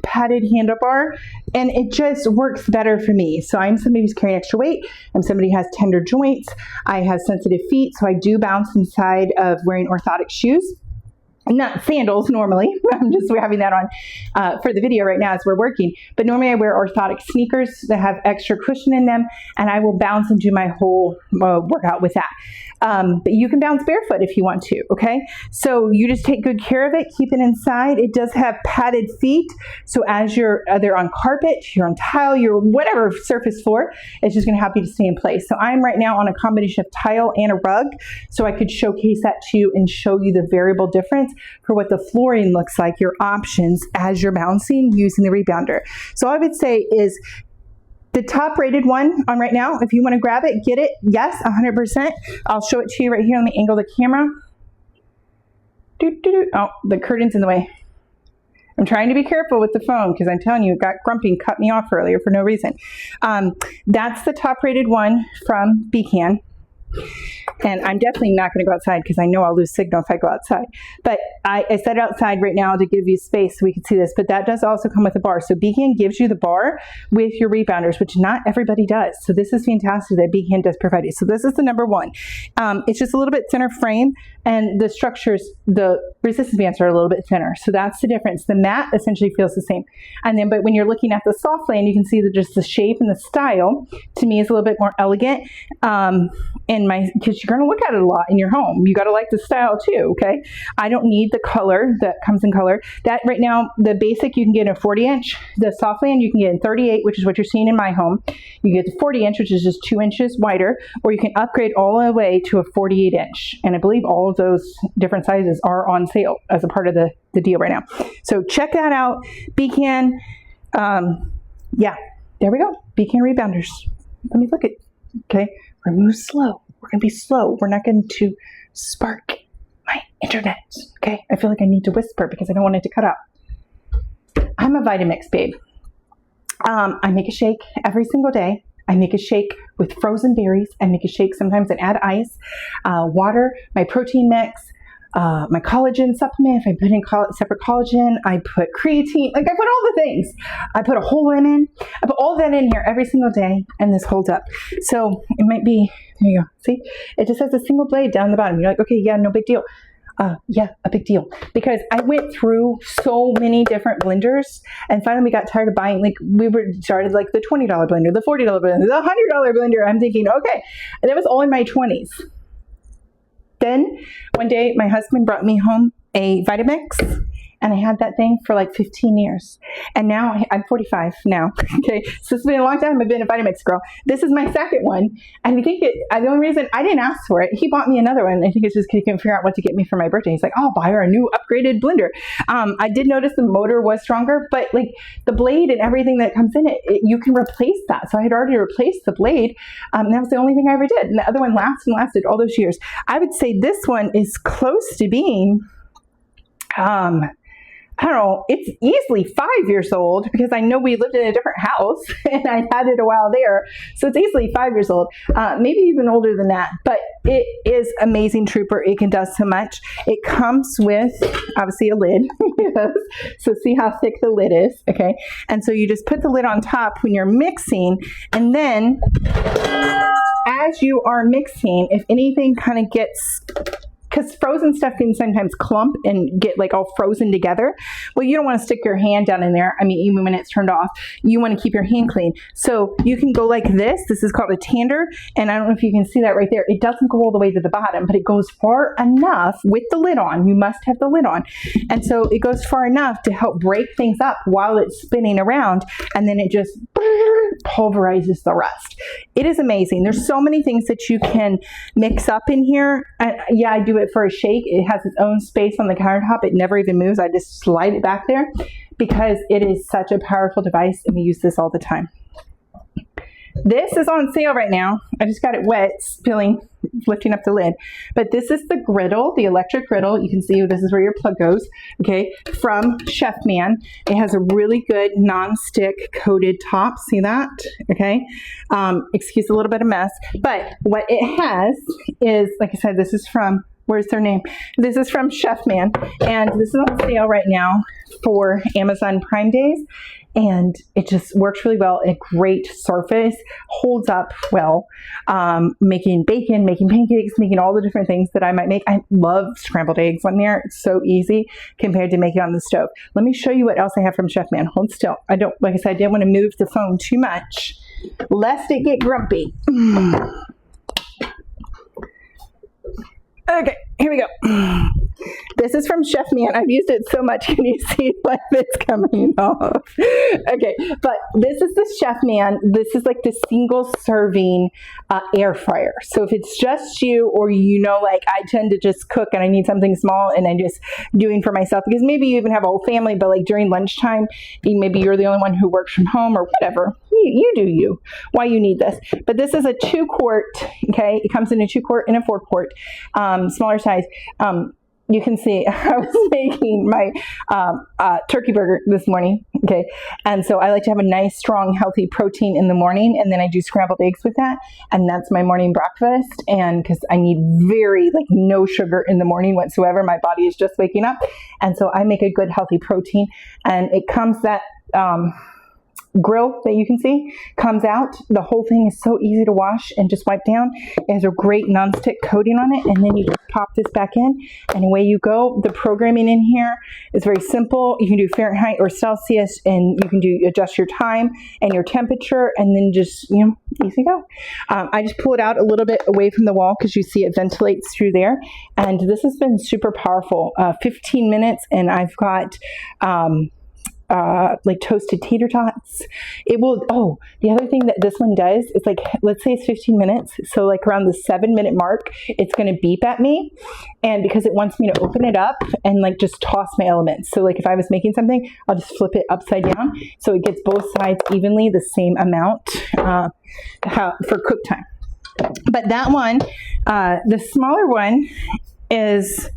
Padded handlebar, and it just works better for me. So I'm somebody who's carrying extra weight. I'm somebody who has tender joints. I have sensitive feet, so I do bounce inside of wearing orthotic shoes. Not sandals normally. I'm just having that on for the video right now as we're working. But normally I wear orthotic sneakers that have extra cushion in them, and I will bounce and do my whole workout with that. But you can bounce barefoot if you want to, okay? So you just take good care of it, keep it inside. It does have padded feet, so as you're either on carpet, you're on tile, you're whatever surface floor, it's just gonna help you to stay in place. So I'm right now on a combination of tile and a rug, so I could showcase that to you and show you the variable difference for what the flooring looks like, your options as you're bouncing using the rebounder. So I would say is the top rated one on right now, if you want to grab it, get it. Yes, 100%. I'll show it to you right here on the angle of the camera. Oh, the curtain's in the way. I'm trying to be careful with the phone because I'm telling you, it got grumpy and cut me off earlier for no reason. That's the top rated one from Beacon. And I'm definitely not going to go outside because I know I'll lose signal if I go outside. But I set it outside right now to give you space so we can see this. But that does also come with a bar. So Beacon gives you the bar with your rebounders, which not everybody does. So this is fantastic that Beacon does provide you. So this is the number one. It's just a little bit thinner frame, and the structures, the resistance bands are a little bit thinner. So that's the difference. The mat essentially feels the same. And then, but when you're looking at the Softland, you can see that just the shape and the style to me is a little bit more elegant. Because you're going to look at it a lot in your home. You got to like the style too, okay? I don't need the color that comes in color. That right now, the basic you can get in a 40-inch. The Softland you can get in 38, which is what you're seeing in my home. You get the 40-inch, which is just 2 inches wider, or you can upgrade all the way to a 48-inch. And I believe all of those different sizes are on sale as a part of the deal right now. So check that out. Beacon, yeah, there we go. Beacon rebounders. Let me look at, okay, we're moving slow. We're going to be slow. We're not going to spark my internet, okay? I feel like I need to whisper because I don't want it to cut out. I'm a Vitamix babe. I make a shake every single day. I make a shake with frozen berries. I make a shake sometimes and add ice, water, my protein mix, my collagen supplement. If I put in separate collagen, I put creatine, like I put all the things. I put a whole lemon. I put all that in here every single day, and this holds up. So it might be, there you go. See, it just has a single blade down the bottom. You're like, okay, yeah, no big deal. Yeah, a big deal. Because I went through so many different blenders, and finally we got tired of buying, like started like the $20 blender, the $40 blender, the $100 blender. I'm thinking, okay, and that was all in my 20s. Then one day my husband brought me home a Vitamix, and I had that thing for like 15 years. And now I'm 45 now. Okay, so it's been a long time. I've been a Vitamix girl. This is my second one. And I think the only reason I didn't ask for it, he bought me another one. I think it's just because he couldn't figure out what to get me for my birthday. He's like, oh, buy her a new upgraded blender. I did notice the motor was stronger, but like the blade and everything that comes in it, you can replace that. So I had already replaced the blade. And that was the only thing I ever did. And the other one lasted all those years. I would say this one is close to being, I don't know, it's easily 5 years old because I know we lived in a different house and I had it a while there. So it's easily 5 years old, maybe even older than that. But it is amazing trooper. It can do so much. It comes with, obviously, a lid. So see how thick the lid is, okay? And so you just put the lid on top when you're mixing, and then as you are mixing, if anything kind of gets, because frozen stuff can sometimes clump and get like all frozen together. Well, you don't want to stick your hand down in there. I mean, even when it's turned off, you want to keep your hand clean. So you can go like this. This is called a tander. And I don't know if you can see that right there. It doesn't go all the way to the bottom, but it goes far enough with the lid on. You must have the lid on. And so it goes far enough to help break things up while it's spinning around. And then it just pulverizes the rest. It is amazing. There's so many things that you can mix up in here. Yeah, I do it for a shake. It has its own space on the countertop. It never even moves. I just slide it back there because it is such a powerful device and we use this all the time. This is on sale right now. I just got it wet, spilling, lifting up the lid. But this is the griddle, the electric griddle. You can see this is where your plug goes, okay, from Chefman. It has a really good non-stick coated top. See that? Okay. Excuse a little bit of mess. But what it has is, like I said, this is from, where's their name? This is from Chefman. And this is on sale right now for Amazon Prime Days. And it just works really well. A great surface, holds up well. Making bacon, making pancakes, making all the different things that I might make. I love scrambled eggs on there. It's so easy compared to making on the stove. Let me show you what else I have from Chefman. Hold still. I don't, like I said, I didn't want to move the phone too much, lest it get grumpy. Okay, here we go. This is from Chefman. I've used it so much. Can you see what it's coming off? Okay, but this is the Chefman. This is like the single serving air fryer. So if it's just you, or you know, like I tend to just cook and I need something small and I'm just doing for myself, because maybe you even have a whole family, but like during lunchtime, maybe you're the only one who works from home or whatever. You do you. Why you need this. But this is a 2-quart, okay? It comes in a 2-quart and a 4-quart, smaller size. You can see I was making my turkey burger this morning, okay? And so I like to have a nice, strong, healthy protein in the morning, and then I do scrambled eggs with that, and that's my morning breakfast. And because I need no sugar in the morning whatsoever, my body is just waking up, and so I make a good, healthy protein. And it comes that grill that you can see comes out. The whole thing is so easy to wash and just wipe down. It has a great non-stick coating on it, and then you just pop this back in and away you go. The programming in here is very simple. You can do Fahrenheit or Celsius, and you can adjust your time and your temperature, and then just, easy go. I just pull it out a little bit away from the wall because you see it ventilates through there, and this has been super powerful. 15 minutes and I've got like toasted tater tots. It will, the other thing that this one does is, like, let's say it's 15 minutes. So like around the 7-minute mark, it's going to beep at me. And because it wants me to open it up and like just toss my elements. So like if I was making something, I'll just flip it upside down. So it gets both sides evenly, the same amount for cook time. But that one, the smaller one is,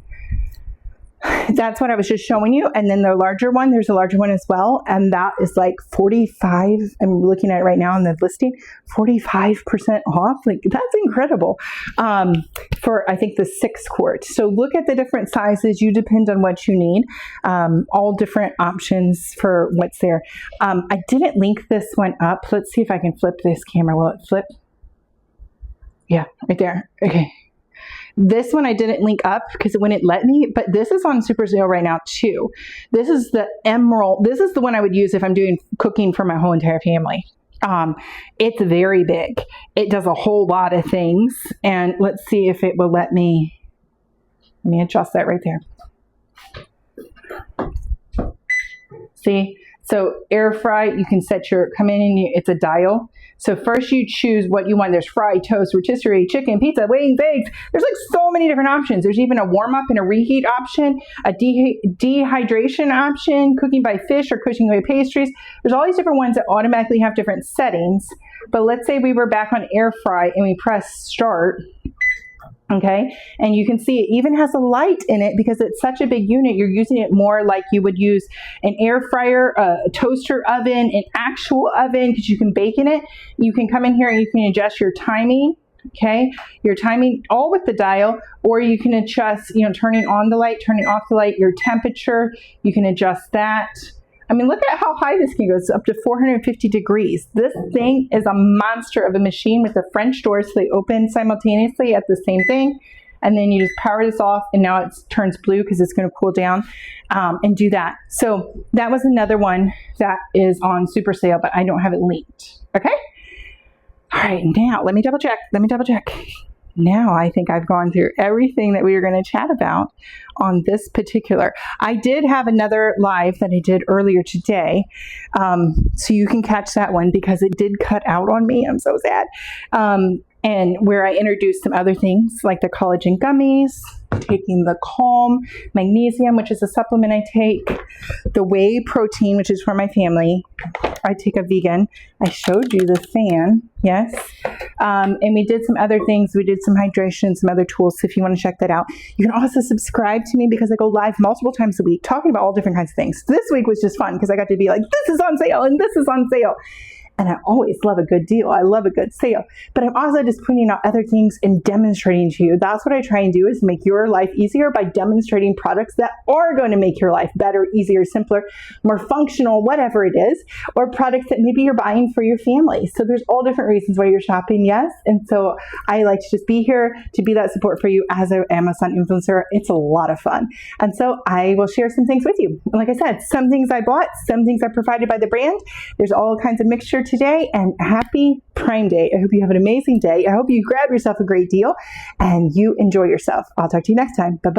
that's what I was just showing you. And then the larger one, there's a larger one as well. And that is like 45. I'm looking at it right now on the listing, 45% off. Like, that's incredible. For I think the 6-quart. So look at the different sizes. You depend on what you need. All different options for what's there. I didn't link this one up. Let's see if I can flip this camera. Will it flip? Yeah, right there. Okay. This one I didn't link up because it wouldn't let me, but this is on super sale right now too. This is the Emerald. This is the one I would use if I'm doing cooking for my whole entire family. It's very big. It does a whole lot of things, and let's see if it will let me adjust that right there. See? So air fry, you can set come in and it's a dial. So first you choose what you want. There's fried, toast, rotisserie, chicken, pizza, wings, eggs. There's like so many different options. There's even a warm up and a reheat option, a dehydration option, cooking by fish or cooking by pastries. There's all these different ones that automatically have different settings. But let's say we were back on air fry and we press start. Okay, and you can see it even has a light in it because it's such a big unit. You're using it more like you would use an air fryer, a toaster oven, an actual oven, because you can bake in it. You can come in here and you can adjust your timing. Okay, your timing all with the dial, or you can adjust, turning on the light, turning off the light, your temperature. You can adjust that. I mean, look at how high this can go. It's up to 450 degrees. This thing is a monster of a machine with the French doors, so they open simultaneously at the same thing. And then you just power this off, and now it turns blue because it's going to cool down, and do that. So that was another one that is on super sale, but I don't have it linked. Okay? All right, now let me double check. Now I think I've gone through everything that we were going to chat about on this particular. I did have another live that I did earlier today, so you can catch that one because it did cut out on me. I'm so sad. And where I introduced some other things like the collagen gummies, taking the Calm Magnesium, which is a supplement I take, the whey protein, which is for my family. I take a vegan. I showed you the fan, yes. And we did some other things. We did some hydration, some other tools. So if you want to check that out, you can also subscribe to me because I go live multiple times a week talking about all different kinds of things. This week was just fun because I got to be like, this is on sale and this is on sale. And I always love a good deal. I love a good sale. But I'm also just pointing out other things and demonstrating to you. That's what I try and do, is make your life easier by demonstrating products that are going to make your life better, easier, simpler, more functional, whatever it is, or products that maybe you're buying for your family. So there's all different reasons why you're shopping, yes. And so I like to just be here to be that support for you as an Amazon influencer. It's a lot of fun. And so I will share some things with you. And like I said, some things I bought, some things are provided by the brand. There's all kinds of mixture today, and happy Prime Day. I hope you have an amazing day. I hope you grab yourself a great deal and you enjoy yourself. I'll talk to you next time. Bye-bye.